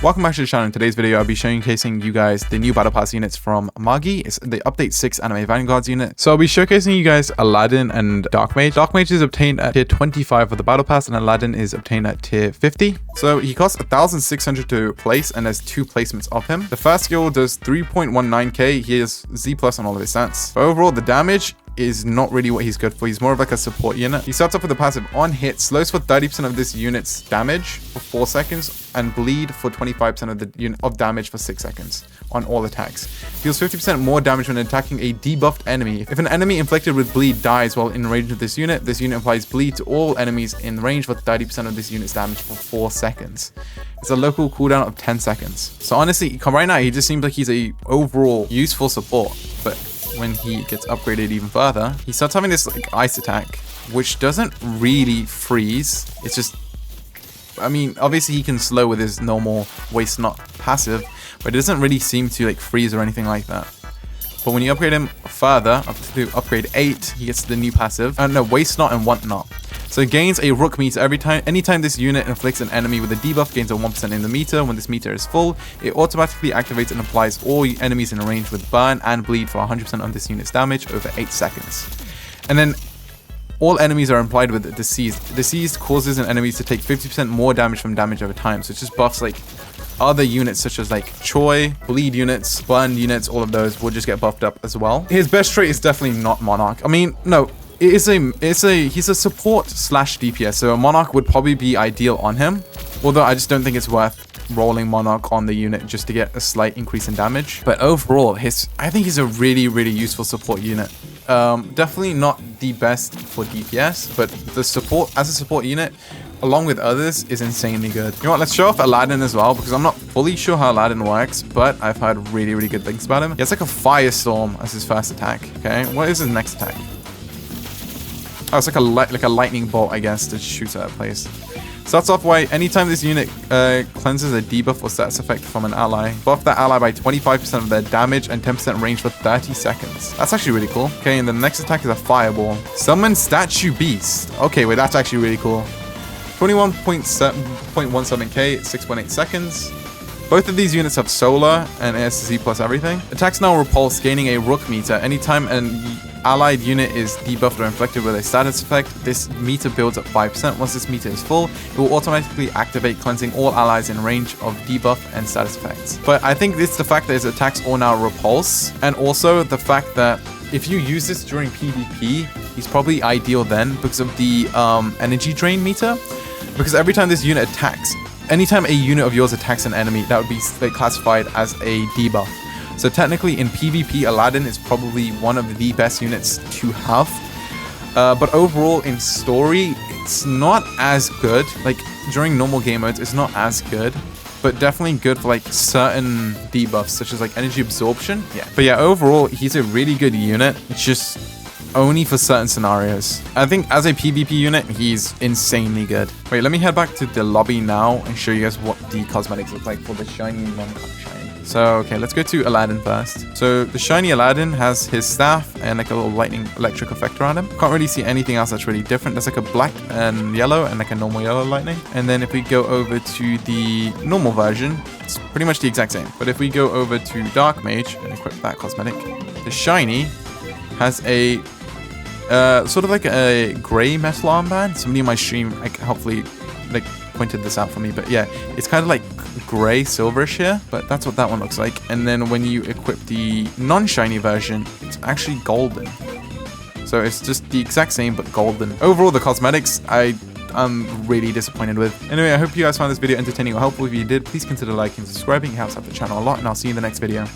Welcome back to the channel. In today's video, I'll be showcasing you guys the new Battle Pass units from Magi. It's the Update 6 Anime Vanguards unit. So I'll be showcasing you guys Aladdin and Dark Mage. Dark Mage is obtained at tier 25 of the Battle Pass and Aladdin is obtained at tier 50. So he costs 1,600 to place and there's 2 placements of him. The first skill does 3.19k. He has Z+ on all of his stats. But overall, the damage is not really what he's good for. He's more of like a support unit. He starts off with a passive on hit, slows for 30% of this unit's damage for 4 seconds, and bleed for 25% of the unit of damage for 6 seconds on all attacks. Deals 50% more damage when attacking a debuffed enemy. If an enemy inflicted with bleed dies while in range of this unit applies bleed to all enemies in range for 30% of this unit's damage for 4 seconds. It's a local cooldown of 10 seconds. So honestly, right now he just seems like he's a overall useful support, but when he gets upgraded even further, he starts having this like ice attack, which doesn't really freeze. It's just, I mean, obviously he can slow with his normal waste not passive, but it doesn't really seem to like freeze or anything like that. But when you upgrade him further, up to upgrade 8, he gets the new passive. No, waste not and want not. So it gains a rook meter anytime this unit inflicts an enemy with a debuff, gains a 1% in the meter. When this meter is full, it automatically activates and applies all enemies in range with burn and bleed for 100% of this unit's damage over 8 seconds. And then all enemies are implied with Deceased. Deceased causes an enemy to take 50% more damage from damage over time. So it just buffs like other units such as like Choi, bleed units, burn units, all of those will just get buffed up as well. His best trait is definitely not Monarch. I mean, no. He's a support slash DPS, so a Monarch would probably be ideal on him. Although I just don't think it's worth rolling Monarch on the unit just to get a slight increase in damage. But overall, I think he's a really useful support unit. Definitely not the best for DPS, but the support as a support unit, along with others, is insanely good. You know what? Let's show off Aladdin as well, because I'm not fully sure how Aladdin works, but I've heard really good things about him. He has like a firestorm as his first attack. Okay, what is his next attack? Oh, it's like a lightning bolt, I guess, to shoot at a place. Starts off by anytime this unit cleanses a debuff or status effect from an ally, buff that ally by 25% of their damage and 10% range for 30 seconds. That's actually really cool. Okay, and the next attack is a fireball. Summon statue beast. Okay, wait, that's actually really cool. 21.17k, 6.8 seconds. Both of these units have solar and ASC plus everything. Attacks now repulse, gaining a rook meter. Anytime an allied unit is debuffed or inflicted with a status effect, this meter builds at 5%. Once this meter is full, it will automatically activate, cleansing all allies in range of debuff and status effects. But I think it's the fact that his attacks all now repulse, and also the fact that if you use this during PvP, he's probably ideal then because of the energy drain meter. Because every time this unit attacks, anytime a unit of yours attacks an enemy, that would be classified as a debuff. So technically in PvP, Aladdin is probably one of the best units to have. But overall in story, it's not as good. Like during normal game modes, it's not as good. But definitely good for like certain debuffs, such as like energy absorption. Yeah. But yeah, overall, he's a really good unit. It's just only for certain scenarios. I think as a PvP unit, he's insanely good. Wait, let me head back to the lobby now and show you guys what the cosmetics look like for the shiny non-shiny. So, okay, let's go to Aladdin first. So the shiny Aladdin has his staff and like a little lightning electric effect around him. Can't really see anything else that's really different. There's like a black and yellow and like a normal yellow lightning. And then if we go over to the normal version, it's pretty much the exact same. But if we go over to Dark Mage and equip that cosmetic, the shiny has a sort of like a gray metal armband. Somebody in my stream like hopefully like pointed this out for me, but yeah, it's kind of like gray silverish here, but that's what that one looks like. And then when you equip the non-shiny version, it's actually golden. So it's just the exact same but golden. Overall, the cosmetics I'm really disappointed with. Anyway, I hope you guys found this video entertaining or helpful. If you did, please consider liking and subscribing. It helps out the channel a lot, and I'll see you in the next video.